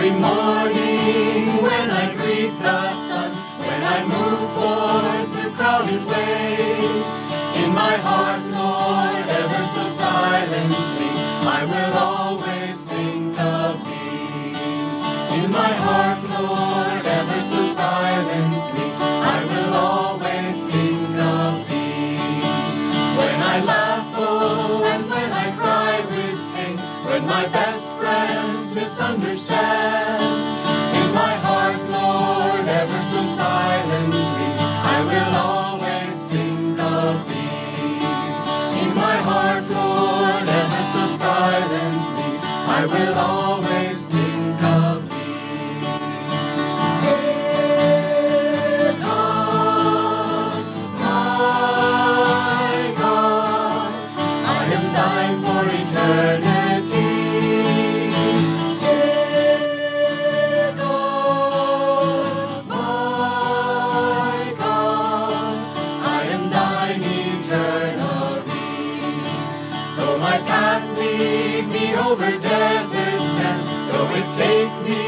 Every morning when I greet the sun, when I move forth through crowded ways, in my heart, Lord, ever so silently, I will always think of Thee. In my heart, Lord, ever so silently, I will always think of Thee. When I laugh, oh, and when I cry with pain, when my best friends misunderstand, in my heart, Lord, ever so silently, I will always think of Thee. In my heart, Lord, ever so silently, I will always think of Thee. Dear God, my God, I am thine for eternity. Dear God, my God, I am thine eternally. Though my path lead me over desert sands, though it take me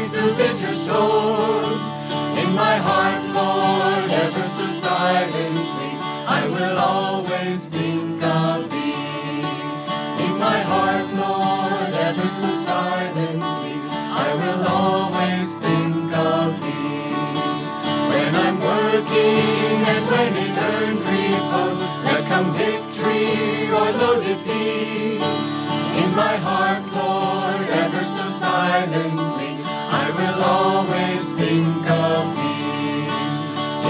through bitter storms, in my heart, Lord, ever so silently, I will always think of Thee. In my heart, Lord, ever so silently, I will always think of Thee. When I'm working and when in earned repose, let come victory or low defeat, in my heart, Lord, ever so silently, I will always think of Thee.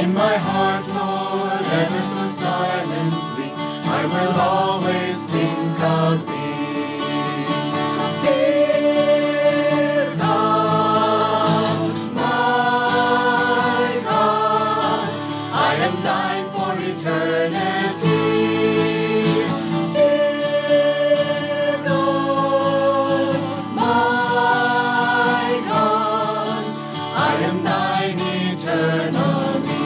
In my heart, Lord, ever so silently, I will always think of Thee. Dear God, my God, I am thine for eternity. Dear God, my God, I am thine eternally.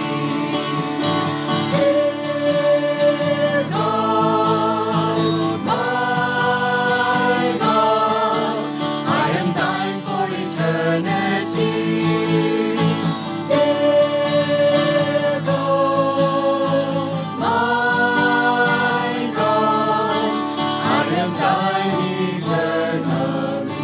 Dear God, my God, I am thine for eternity. Dear God, my God, I am thine eternally.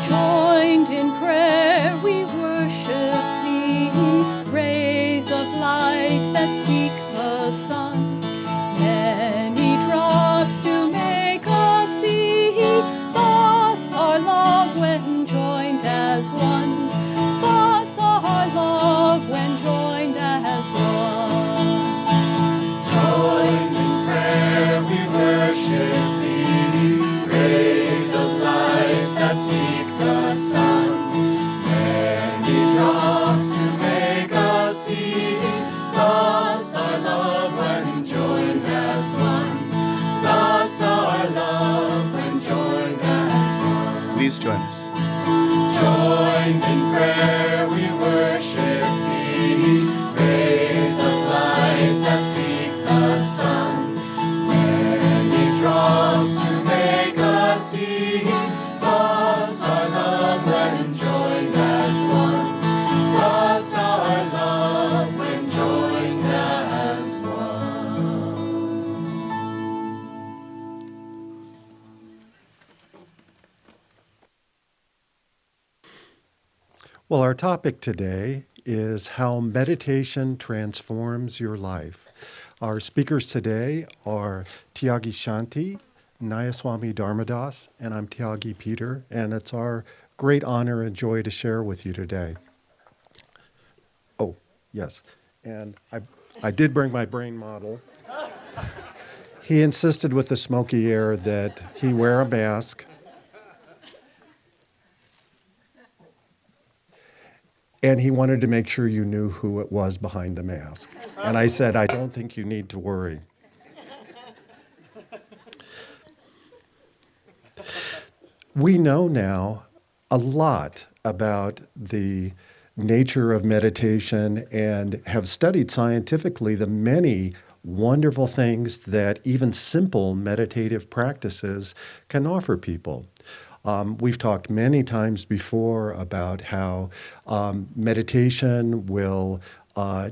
Joined in prayer we worship Thee, rays of light that seek the sun. Many drops to make us see, thus our love when joined as one. Thus our love when joined as one. Joined in prayer we worship Thee, rays of light that seek the sun. Many drops to make us see, thus our love when joined as one. Thus our love when joined as one. Please join us. Joined in prayer we worship Thee, rays of light that seek the sun. Many drops to make us see, thus our love when joined as one. Thus our love when joined as one. Well, our topic today is how meditation transforms your life. Our speakers today are Tyagi Shanti, Nayaswami Dharmadas, and I'm Tyagi Peter, and it's our great honor and joy to share with you today. Oh, yes, and I did bring my brain model. He insisted with the smoky air that he wear a mask. And he wanted to make sure you knew who it was behind the mask. And I said, I don't think you need to worry. We know now a lot about the nature of meditation and have studied scientifically the many wonderful things that even simple meditative practices can offer people. We've talked many times before about how meditation will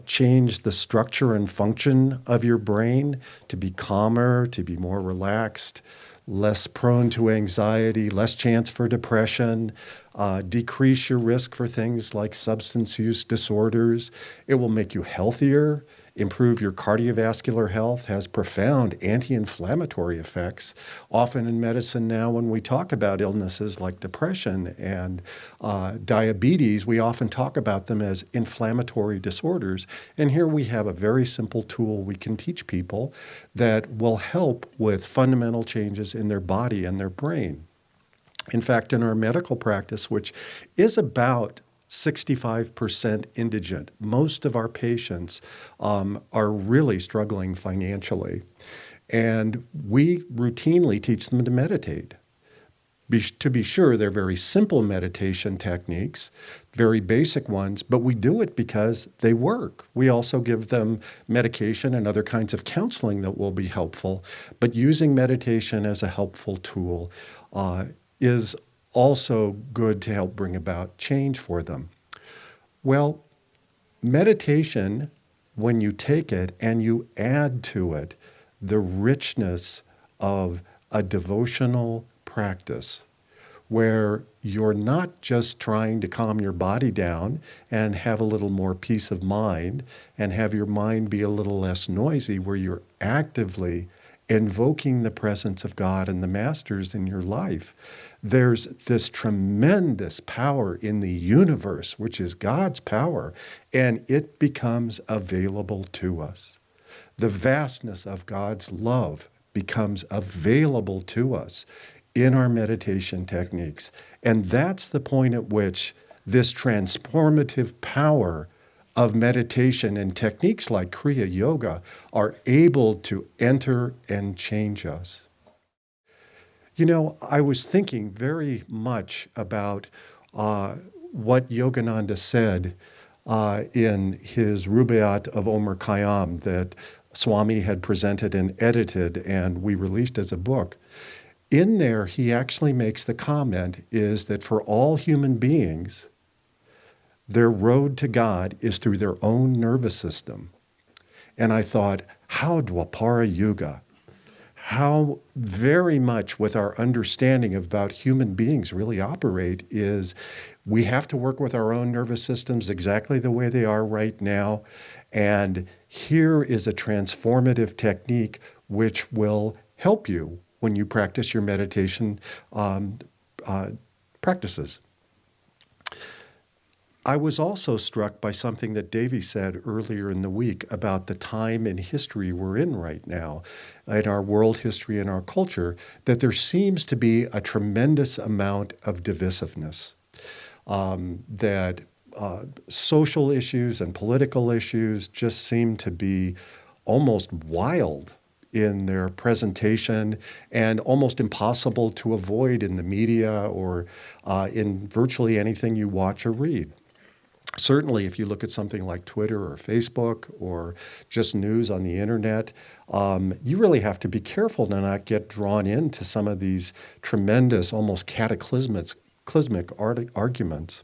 change the structure and function of your brain to be calmer, to be more relaxed, less prone to anxiety, less chance for depression, decrease your risk for things like substance use disorders. It will make you healthier, improve your cardiovascular health, has profound anti-inflammatory effects. Often in medicine now, when we talk about illnesses like depression and diabetes, we often talk about them as inflammatory disorders. And here we have a very simple tool we can teach people that will help with fundamental changes in their body and their brain. In fact, in our medical practice, which is about 65% indigent, most of our patients are really struggling financially. And we routinely teach them to meditate. To be sure, they're very simple meditation techniques, very basic ones, but we do it because they work. We also give them medication and other kinds of counseling that will be helpful, but using meditation as a helpful tool is also good to help bring about change for them. Well, meditation, when you take it and you add to it the richness of a devotional practice, where you're not just trying to calm your body down and have a little more peace of mind and have your mind be a little less noisy, where you're actively invoking the presence of God and the masters in your life. There's this tremendous power in the universe, which is God's power, and it becomes available to us. The vastness of God's love becomes available to us in our meditation techniques. And that's the point at which this transformative power of meditation and techniques like Kriya Yoga are able to enter and change us. You know, I was thinking very much about what Yogananda said in his Rubaiyat of Omar Khayyam that Swami had presented and edited and we released as a book. In there, he actually makes the comment is that for all human beings, their road to God is through their own nervous system. And I thought, how Dwapara Yuga, how very much with our understanding about human beings really operate is we have to work with our own nervous systems exactly the way they are right now. And here is a transformative technique which will help you when you practice your meditation practices. I was also struck by something that Davy said earlier in the week about the time in history we're in right now, in our world history and our culture, that there seems to be a tremendous amount of divisiveness, that social issues and political issues just seem to be almost wild in their presentation and almost impossible to avoid in the media or in virtually anything you watch or read. Certainly, if you look at something like Twitter or Facebook or just news on the internet, you really have to be careful to not get drawn into some of these tremendous, almost cataclysmic arguments.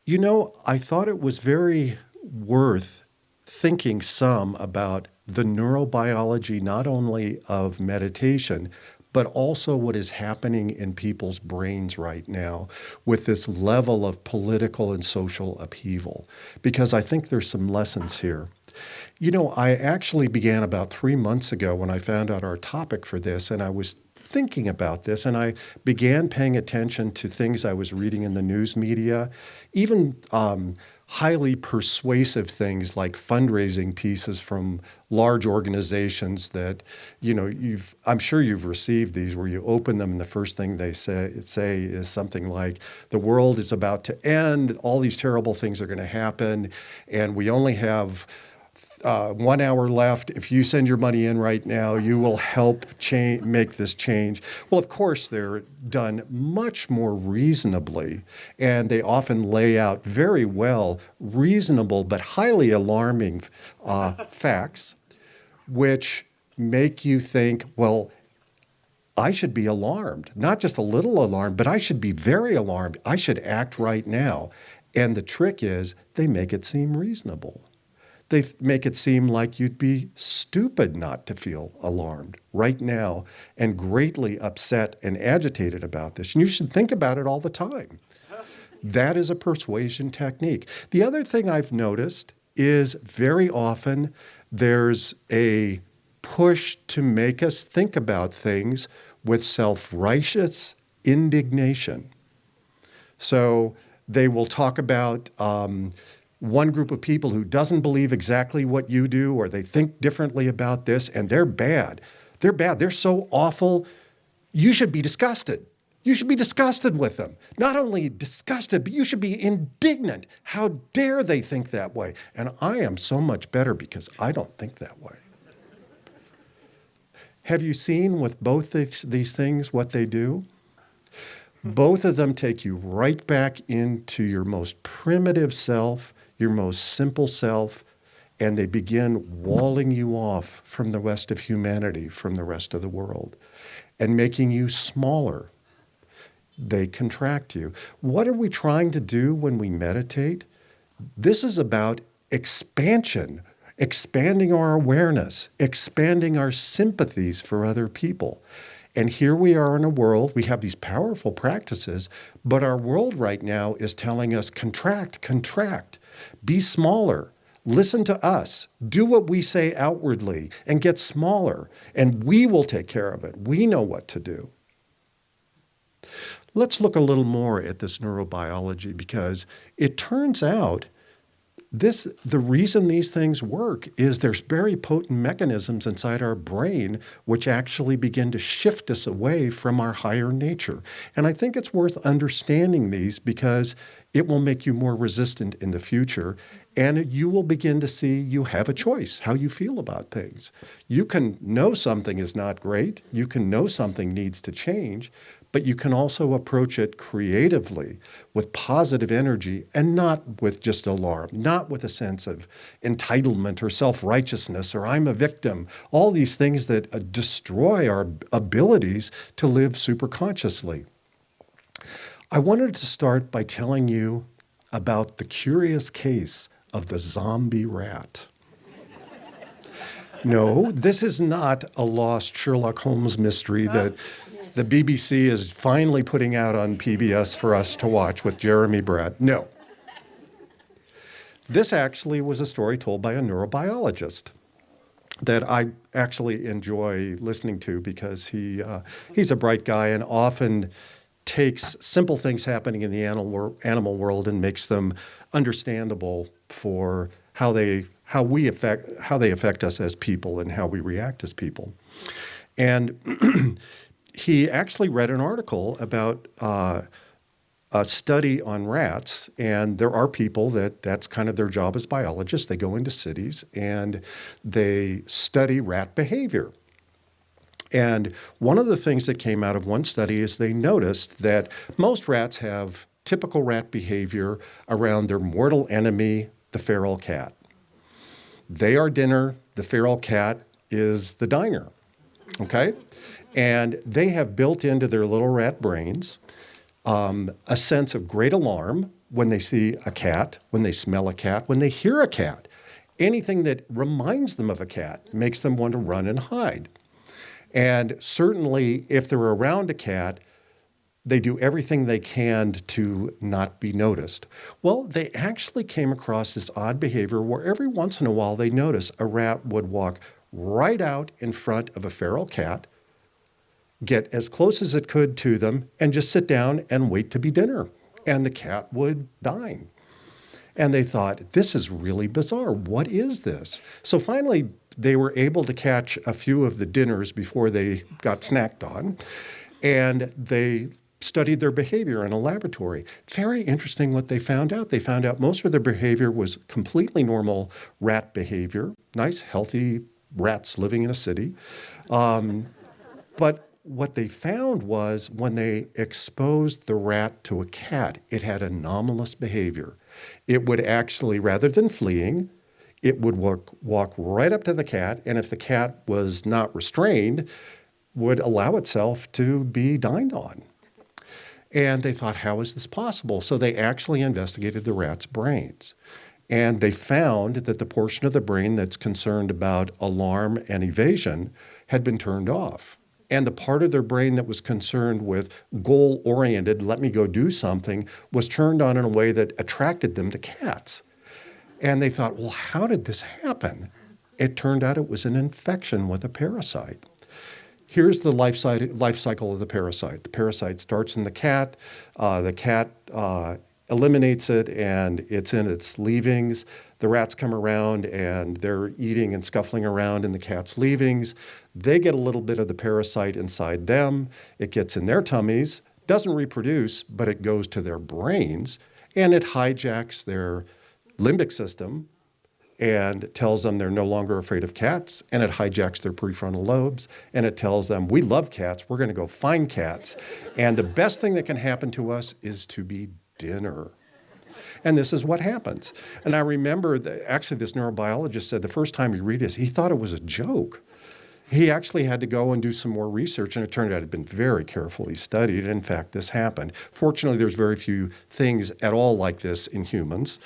You know, I thought it was very worth thinking some about the neurobiology not only of meditation, but also what is happening in people's brains right now with this level of political and social upheaval, because I think there's some lessons here. You know, I actually began about 3 months ago when I found out our topic for this, and I was thinking about this, and I began paying attention to things I was reading in the news media, even highly persuasive things like fundraising pieces from large organizations that, you know, I'm sure you've received these where you open them and the first thing they say is something like, the world is about to end, all these terrible things are going to happen, and we only have 1 hour left. If you send your money in right now, you will help make this change. Well, of course, they're done much more reasonably, and they often lay out very well reasonable but highly alarming facts, which make you think, well, I should be alarmed, not just a little alarmed, but I should be very alarmed. I should act right now. And the trick is they make it seem reasonable. They make it seem like you'd be stupid not to feel alarmed right now and greatly upset and agitated about this. And you should think about it all the time. That is a persuasion technique. The other thing I've noticed is very often there's a push to make us think about things with self-righteous indignation. So they will talk about one group of people who doesn't believe exactly what you do, or they think differently about this, and they're bad. They're bad. They're so awful. You should be disgusted. You should be disgusted with them. Not only disgusted, but you should be indignant. How dare they think that way? And I am so much better because I don't think that way. Have you seen with both these things what they do? Both of them take you right back into your most primitive self, your most simple self, and they begin walling you off from the rest of humanity, from the rest of the world, and making you smaller. They contract you. What are we trying to do when we meditate? This is about expansion, expanding our awareness, expanding our sympathies for other people. And here we are in a world, we have these powerful practices, but our world right now is telling us, contract, contract, be smaller, listen to us, do what we say outwardly, and get smaller, and we will take care of it. We know what to do. Let's look a little more at this neurobiology, because it turns out the reason these things work is there's very potent mechanisms inside our brain which actually begin to shift us away from our higher nature. And I think it's worth understanding these because it will make you more resistant in the future, and you will begin to see you have a choice how you feel about things. You can know something is not great, you can know something needs to change, but you can also approach it creatively with positive energy and not with just alarm, not with a sense of entitlement or self-righteousness or I'm a victim, all these things that destroy our abilities to live superconsciously. I wanted to start by telling you about the curious case of the zombie rat. No, this is not a lost Sherlock Holmes mystery that the BBC is finally putting out on PBS for us to watch with Jeremy Brett. No. This actually was a story told by a neurobiologist that I actually enjoy listening to because he's a bright guy and often takes simple things happening in the animal world and makes them understandable for how they affect us as people and how we react as people. And he actually read an article about a study on rats, and there are people that's kind of their job as biologists. They go into cities and they study rat behavior. And one of the things that came out of one study is they noticed that most rats have typical rat behavior around their mortal enemy, the feral cat. They are dinner, the feral cat is the diner, okay? And they have built into their little rat brains a sense of great alarm when they see a cat, when they smell a cat, when they hear a cat. Anything that reminds them of a cat makes them want to run and hide. And certainly if they're around a cat, they do everything they can to not be noticed. Well, they actually came across this odd behavior where every once in a while they notice a rat would walk right out in front of a feral cat, get as close as it could to them, and just sit down and wait to be dinner. And the cat would dine. And they thought, this is really bizarre. What is this? So finally, they were able to catch a few of the dinners before they got snacked on. And they studied their behavior in a laboratory. Very interesting what they found out. They found out most of their behavior was completely normal rat behavior, nice, healthy rats living in a city. But what they found was when they exposed the rat to a cat, it had anomalous behavior. It would actually, rather than fleeing, it would walk right up to the cat, and if the cat was not restrained, would allow itself to be dined on. And they thought, how is this possible? So they actually investigated the rat's brains. And they found that the portion of the brain that's concerned about alarm and evasion had been turned off. And the part of their brain that was concerned with goal-oriented, let me go do something, was turned on in a way that attracted them to cats. And they thought, well, how did this happen? It turned out it was an infection with a parasite. Here's the life cycle of the parasite. The parasite starts in the cat. The cat eliminates it, and it's in its leavings. The rats come around, and they're eating and scuffling around in the cat's leavings. They get a little bit of the parasite inside them. It gets in their tummies, doesn't reproduce, but it goes to their brains, and it hijacks their limbic system and tells them they're no longer afraid of cats, and it hijacks their prefrontal lobes, and it tells them, we love cats, we're going to go find cats, and the best thing that can happen to us is to be dinner. And this is what happens. And I remember that actually this neurobiologist said the first time he read this, he thought it was a joke. He actually had to go and do some more research, and it turned out it had been very carefully studied. In fact, this happened. Fortunately, there's very few things at all like this in humans.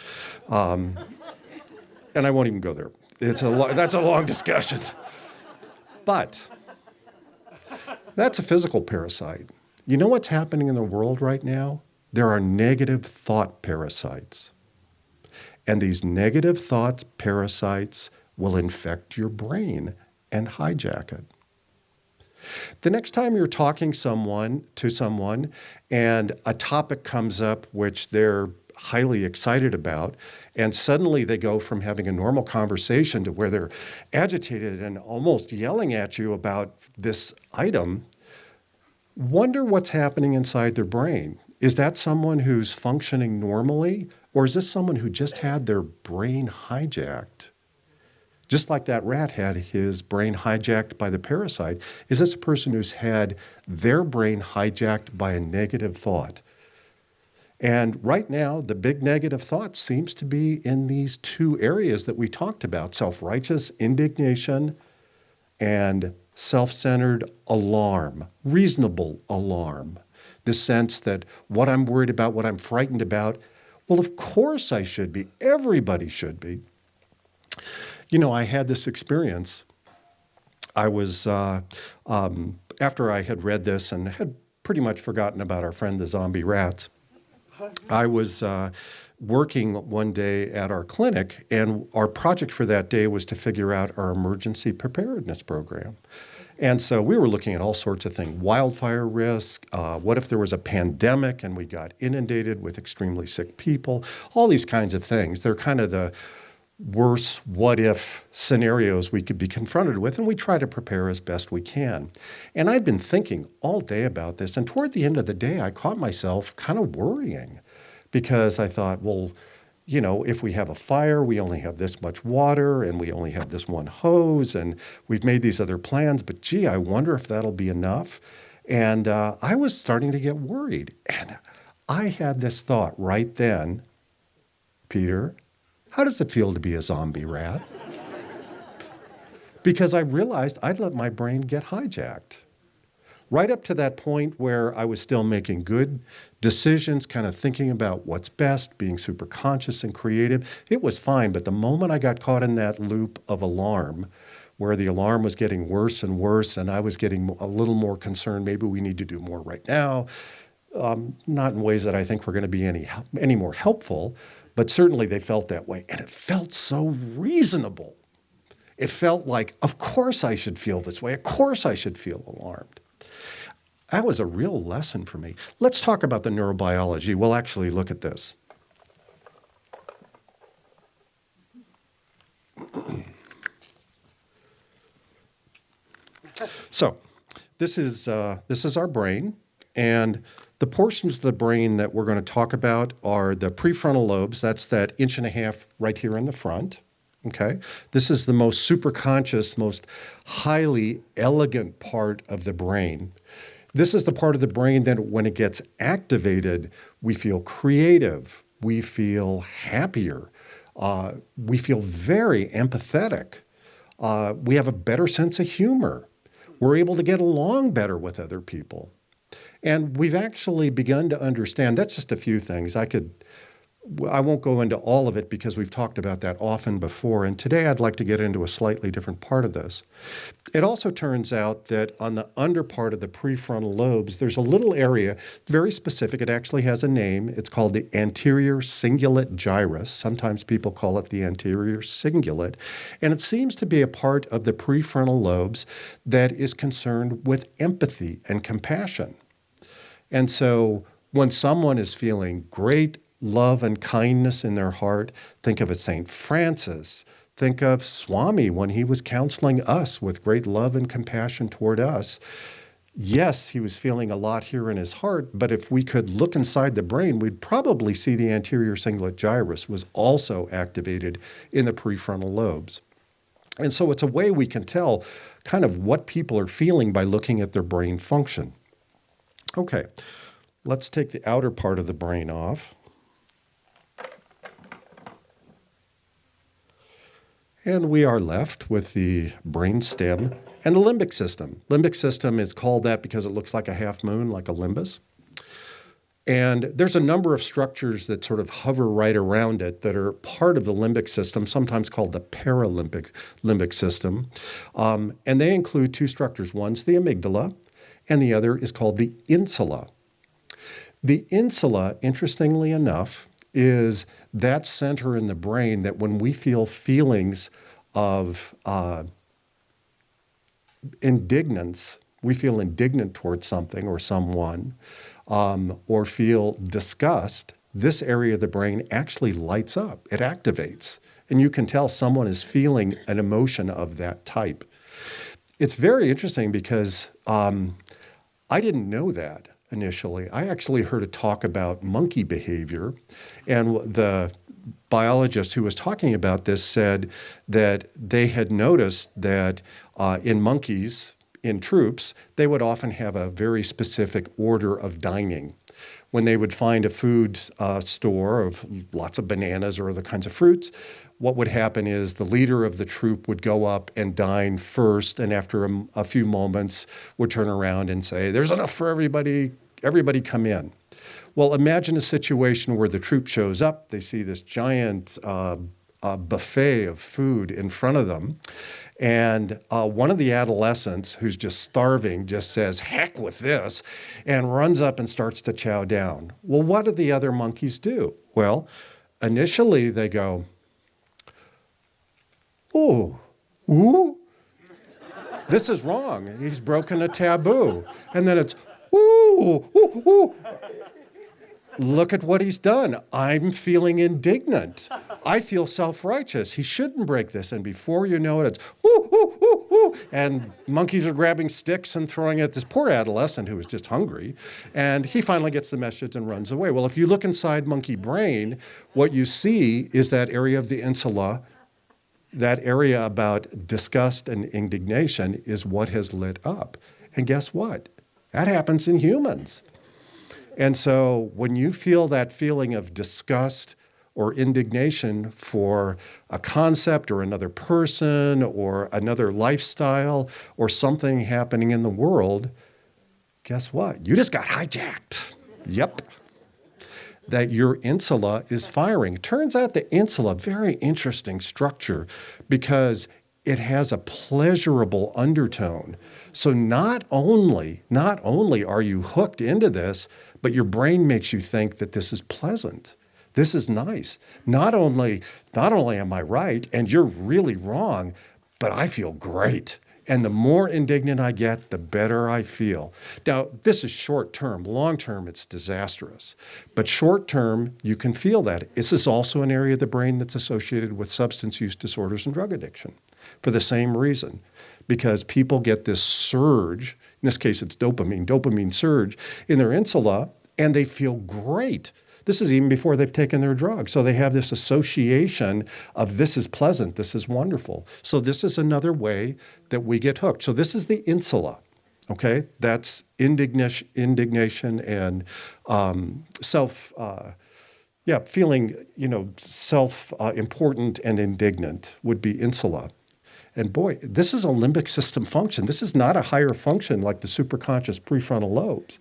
And I won't even go there. That's a long discussion. But that's a physical parasite. You know what's happening in the world right now? There are negative thought parasites. And these negative thought parasites will infect your brain and hijack it. The next time you're talking to someone and a topic comes up which they're highly excited about, and suddenly they go from having a normal conversation to where they're agitated and almost yelling at you about this item, wonder what's happening inside their brain. Is that someone who's functioning normally, or is this someone who just had their brain hijacked? Just like that rat had his brain hijacked by the parasite, is this a person who's had their brain hijacked by a negative thought? And right now, the big negative thought seems to be in these two areas that we talked about, self-righteous indignation and self-centered alarm, reasonable alarm. The sense that what I'm worried about, what I'm frightened about, well, of course I should be. Everybody should be. You know, I had this experience. I was, after I had read this and had pretty much forgotten about our friend the zombie rats, I was working one day at our clinic, and our project for that day was to figure out our emergency preparedness program. And so we were looking at all sorts of things, wildfire risk, what if there was a pandemic and we got inundated with extremely sick people, all these kinds of things. They're kind of the worst what-if scenarios we could be confronted with, and we try to prepare as best we can. And I'd been thinking all day about this, and toward the end of the day, I caught myself kind of worrying because I thought, well, you know, if we have a fire, we only have this much water, and we only have this one hose, and we've made these other plans, but gee, I wonder if that'll be enough. And I was starting to get worried. And I had this thought right then, Peter, how does it feel to be a zombie rat? Because I realized I'd let my brain get hijacked. Right up to that point where I was still making good decisions, kind of thinking about what's best, being super conscious and creative, it was fine. But the moment I got caught in that loop of alarm, where the alarm was getting worse and worse, and I was getting a little more concerned, maybe we need to do more right now, not in ways that I think were going to be any more helpful, but certainly they felt that way. And it felt so reasonable. It felt like, of course I should feel this way. Of course I should feel alarmed. That was a real lesson for me. Let's talk about the neurobiology. We'll actually look at this. So this is our brain, and The portions of the brain that we're going to talk about are the prefrontal lobes. That's that inch and a half right here in the front. Okay? This is the most superconscious, most highly elegant part of the brain. This is the part of the brain that when it gets activated, we feel creative, we feel happier, we feel very empathetic, we have a better sense of humor, we're able to get along better with other people. And we've actually begun to understand, that's just a few things. I won't go into all of it because we've talked about that often before, and today I'd like to get into a slightly different part of this. It also turns out that on the under part of the prefrontal lobes, there's a little area, very specific, it actually has a name. It's called the anterior cingulate gyrus. Sometimes people call it the anterior cingulate. And it seems to be a part of the prefrontal lobes that is concerned with empathy and compassion. And so when someone is feeling great love and kindness in their heart, think of a St. Francis. Think of Swami when he was counseling us with great love and compassion toward us. Yes, he was feeling a lot here in his heart, but if we could look inside the brain, we'd probably see the anterior cingulate gyrus was also activated in the prefrontal lobes. And so it's a way we can tell kind of what people are feeling by looking at their brain function. Okay, let's take the outer part of the brain off. And we are left with the brain stem and the limbic system. Limbic system is called that because it looks like a half moon, like a limbus. And there's a number of structures that sort of hover right around it that are part of the limbic system, sometimes called the limbic system. And they include two structures. One's the amygdala, and the other is called the insula. The insula, interestingly enough, is that center in the brain that when we feel feelings of indignance, we feel indignant towards something or someone, or feel disgust, this area of the brain actually lights up. It activates. And you can tell someone is feeling an emotion of that type. It's very interesting because I didn't know that initially. I actually heard a talk about monkey behavior, and the biologist who was talking about this said that they had noticed that in monkeys, in troops, they would often have a very specific order of dining. When they would find a food store of lots of bananas or other kinds of fruits, what would happen is the leader of the troop would go up and dine first, and after a few moments would turn around and say, "There's enough for everybody, everybody come in." Well, imagine a situation where the troop shows up, they see this giant buffet of food in front of them, and one of the adolescents who's just starving just says, "Heck with this," and runs up and starts to chow down. Well, what do the other monkeys do? Well, initially they go, "Oh, ooh, this is wrong. He's broken a taboo." And then it's, "Ooh, ooh, ooh. Look at what he's done. I'm feeling indignant. I feel self-righteous. He shouldn't break this." And before you know it, it's, "Ooh, ooh, ooh, ooh." And monkeys are grabbing sticks and throwing at this poor adolescent who is just hungry. And he finally gets the message and runs away. Well, if you look inside monkey brain, what you see is that area of the insula. That area about disgust and indignation is what has lit up. And guess what? That happens in humans. And so when you feel that feeling of disgust or indignation for a concept or another person or another lifestyle or something happening in the world, guess what? You just got hijacked. Yep. That your insula is firing. Turns out the insula, very interesting structure because it has a pleasurable undertone. So not only are you hooked into this, but your brain makes you think that this is pleasant. This is nice. Not only am I right and you're really wrong, but I feel great. And the more indignant I get, the better I feel. Now, this is short term. Long term, it's disastrous. But short term, you can feel that. This is also an area of the brain that's associated with substance use disorders and drug addiction for the same reason. Because people get this surge, in this case it's dopamine surge in their insula, and they feel great. This is even before they've taken their drug. So they have this association of this is pleasant, this is wonderful. So this is another way that we get hooked. So this is the insula, okay? That's indignation and feeling, self-important and indignant would be insula. And boy, this is a limbic system function. This is not a higher function like the superconscious prefrontal lobes.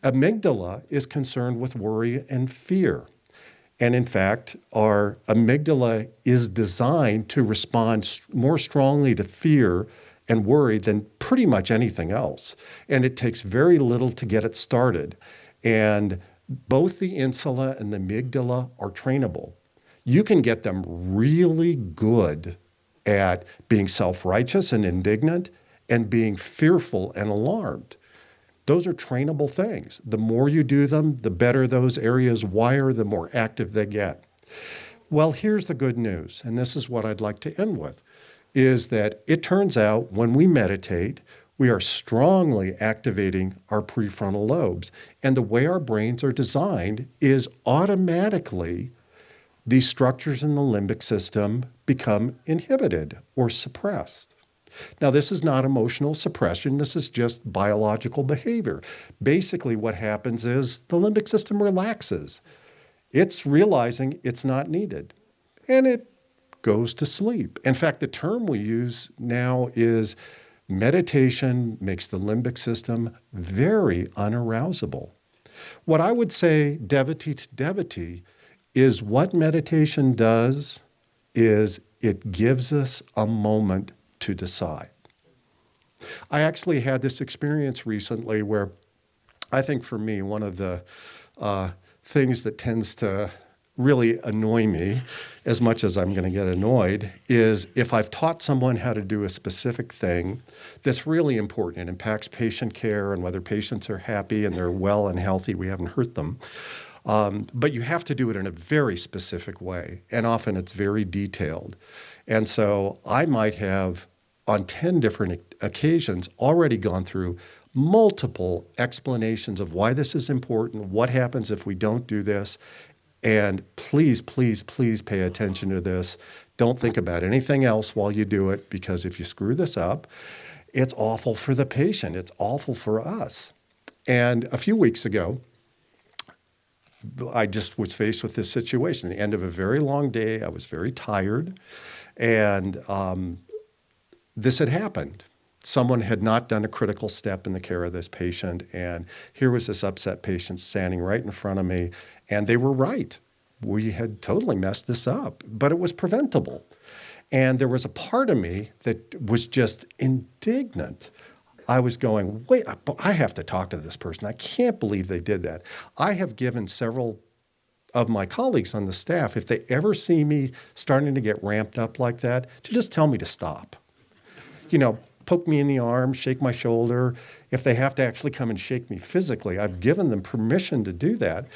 Amygdala is concerned with worry and fear. And in fact, our amygdala is designed to respond more strongly to fear and worry than pretty much anything else. And it takes very little to get it started. And both the insula and the amygdala are trainable. You can get them really good at being self-righteous and indignant and being fearful and alarmed. Those are trainable things. The more you do them, the better those areas wire, the more active they get. Well, here's the good news, and this is what I'd like to end with, is that it turns out when we meditate, we are strongly activating our prefrontal lobes. And the way our brains are designed is automatically these structures in the limbic system become inhibited or suppressed. Now, this is not emotional suppression. This is just biological behavior. Basically, what happens is the limbic system relaxes. It's realizing it's not needed, and it goes to sleep. In fact, the term we use now is meditation makes the limbic system very unarousable. What I would say, devotee to devotee, is what meditation does is it gives us a moment to decide. I actually had this experience recently where I think for me, one of the things that tends to really annoy me as much as I'm going to get annoyed is if I've taught someone how to do a specific thing that's really important. It impacts patient care and whether patients are happy and they're well and healthy, we haven't hurt them. But you have to do it in a very specific way, and often it's very detailed. And so I might have, on 10 different occasions, already gone through multiple explanations of why this is important, what happens if we don't do this, and please, please, please pay attention to this. Don't think about anything else while you do it, because if you screw this up, it's awful for the patient. It's awful for us. And a few weeks ago, I just was faced with this situation. At the end of a very long day, I was very tired, and this had happened. Someone had not done a critical step in the care of this patient, and here was this upset patient standing right in front of me, and they were right. We had totally messed this up, but it was preventable. And there was a part of me that was just indignant. I was going, wait, I have to talk to this person. I can't believe they did that. I have given several of my colleagues on the staff, if they ever see me starting to get ramped up like that, to just tell me to stop. Poke me in the arm, shake my shoulder. If they have to actually come and shake me physically, I've given them permission to do that.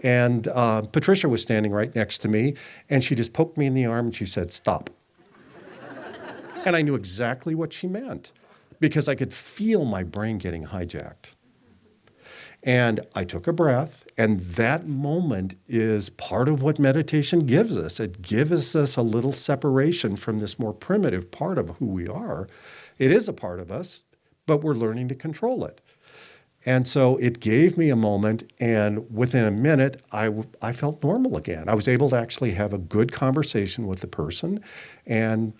And Patricia was standing right next to me, and she just poked me in the arm and she said, stop. And I knew exactly what she meant, because I could feel my brain getting hijacked. And I took a breath, and that moment is part of what meditation gives us. It gives us a little separation from this more primitive part of who we are. It is a part of us, but we're learning to control it. And so it gave me a moment, and within a minute, I felt normal again. I was able to actually have a good conversation with the person, and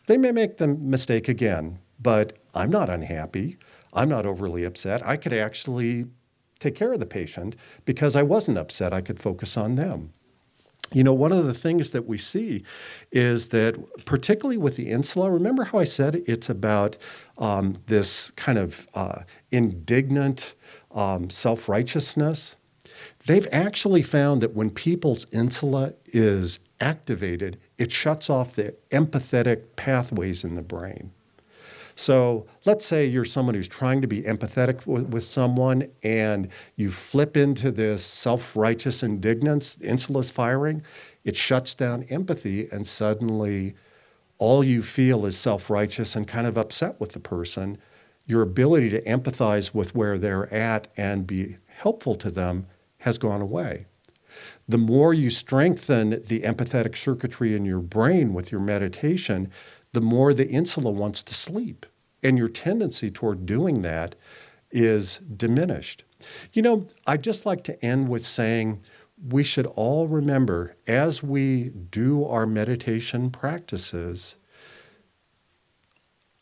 they may make the mistake again, but I'm not unhappy. I'm not overly upset. I could actually take care of the patient because I wasn't upset. I could focus on them. One of the things that we see is that, particularly with the insula, remember how I said it's about this kind of indignant self-righteousness? They've actually found that when people's insula is activated, it shuts off the empathetic pathways in the brain. So let's say you're someone who's trying to be empathetic with someone, and you flip into this self-righteous indignance, the insula's firing, it shuts down empathy, and suddenly all you feel is self-righteous and kind of upset with the person. Your ability to empathize with where they're at and be helpful to them has gone away. The more you strengthen the empathetic circuitry in your brain with your meditation, the more the insula wants to sleep. And your tendency toward doing that is diminished. You know, I'd just like to end with saying we should all remember as we do our meditation practices,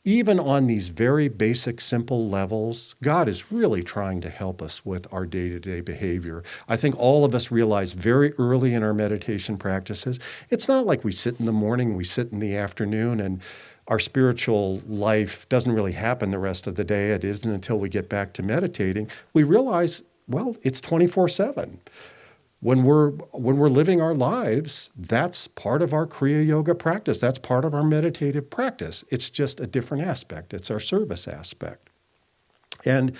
even on these very basic, simple levels, God is really trying to help us with our day-to-day behavior. I think all of us realize very early in our meditation practices, it's not like we sit in the morning, we sit in the afternoon, and our spiritual life doesn't really happen the rest of the day. It isn't until we get back to meditating. We realize, well, it's 24/7. When we're living our lives, that's part of our Kriya Yoga practice. That's part of our meditative practice. It's just a different aspect. It's our service aspect. And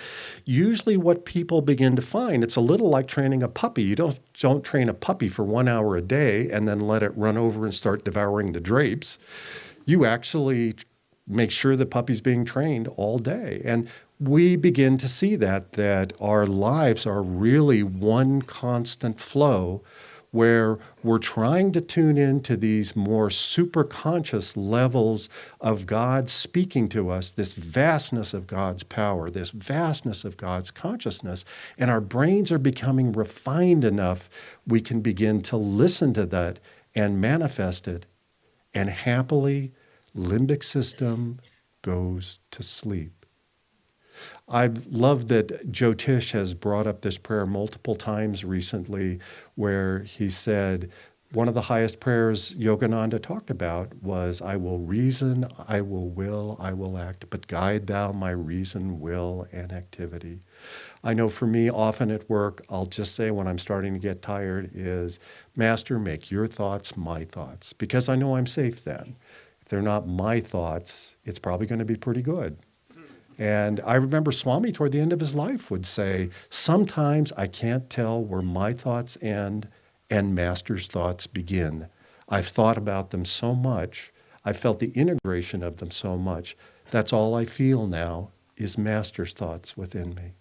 usually what people begin to find, it's a little like training a puppy. You don't train a puppy for 1 hour a day and then let it run over and start devouring the drapes. You actually make sure the puppy's being trained all day. And we begin to see that our lives are really one constant flow where we're trying to tune into these more superconscious levels of God speaking to us, this vastness of God's power, this vastness of God's consciousness, and our brains are becoming refined enough we can begin to listen to that and manifest it, and happily, limbic system goes to sleep. I love that Joe Tish has brought up this prayer multiple times recently where he said one of the highest prayers Yogananda talked about was, I will reason, I will act, but guide thou my reason, will, and activity. I know for me, often at work, I'll just say when I'm starting to get tired is, Master, make your thoughts my thoughts, because I know I'm safe then. If they're not my thoughts, it's probably going to be pretty good. And I remember Swami toward the end of his life would say, sometimes I can't tell where my thoughts end and Master's thoughts begin. I've thought about them so much. I felt the integration of them so much. That's all I feel now is Master's thoughts within me.